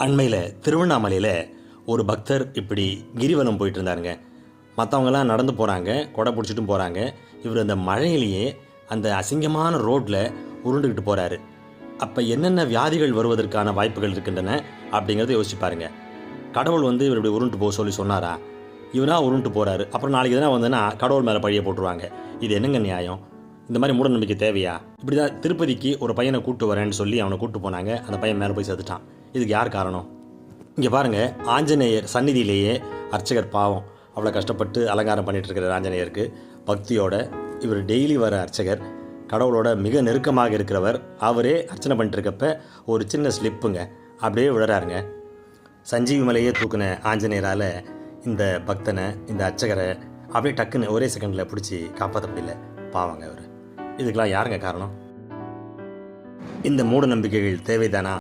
அண்மையில் திருவண்ணாமலையில் ஒரு பக்தர் இப்படி கிரிவலம் போயிட்டு இருந்தாருங்க. மற்றவங்களாம் நடந்து போகிறாங்க, கொடை பிடிச்சிட்டும் போகிறாங்க. இவர் அந்த மழையிலேயே அந்த அசிங்கமான ரோட்டில் உருண்டுக்கிட்டு போகிறாரு. அப்போ என்னென்ன வியாதிகள் வருவதற்கான வாய்ப்புகள் இருக்கின்றன அப்படிங்கிறத யோசிச்சு பாருங்க. கடவுள் இவர் இப்படி உருண்டு போக சொல்லி சொன்னாரா? இவராக உருண்டு போகிறாரு. அப்புறம் நாளைக்கு எதனா வந்ததுன்னா கடவுள் மேலே பழியை போட்டுருவாங்க. இது என்னங்க நியாயம்? இந்த மாதிரி மூட நம்பிக்கை தேவையா? இப்படி தான் திருப்பதிக்கு ஒரு பையனை கூப்பிட்டு வரேன்னு சொல்லி அவனை கூப்பிட்டு போனாங்க. அந்த பையன் மேலே போய் சேர்த்துட்டான். இதுக்கு யார் காரணம்? இங்கே பாருங்கள், ஆஞ்சநேயர் சந்நிதியிலேயே அர்ச்சகர் பாவம் அவ்வளோ கஷ்டப்பட்டு அலங்காரம் பண்ணிகிட்டு இருக்கிற ஆஞ்சநேயருக்கு பக்தியோட இவர் டெய்லி வர அர்ச்சகர், கடவுளோட மிக நெருக்கமாக இருக்கிறவர், அவரே அர்ச்சனை பண்ணிட்டுருக்கப்ப ஒரு சின்ன ஸ்லிப்புங்க அப்படியே விழறாருங்க. சஞ்சீவி மலையே தூக்குன ஆஞ்சநேயரால் இந்த பக்தனை, இந்த அர்ச்சகரை அப்படியே டக்குன்னு ஒரே செகண்டில் பிடிச்சி காப்பாற்ற முடியல. பாவங்க அவர். இதுக்கெல்லாம் யாருங்க காரணம்? இந்த மூட நம்பிக்கைகள் தேவைதானா?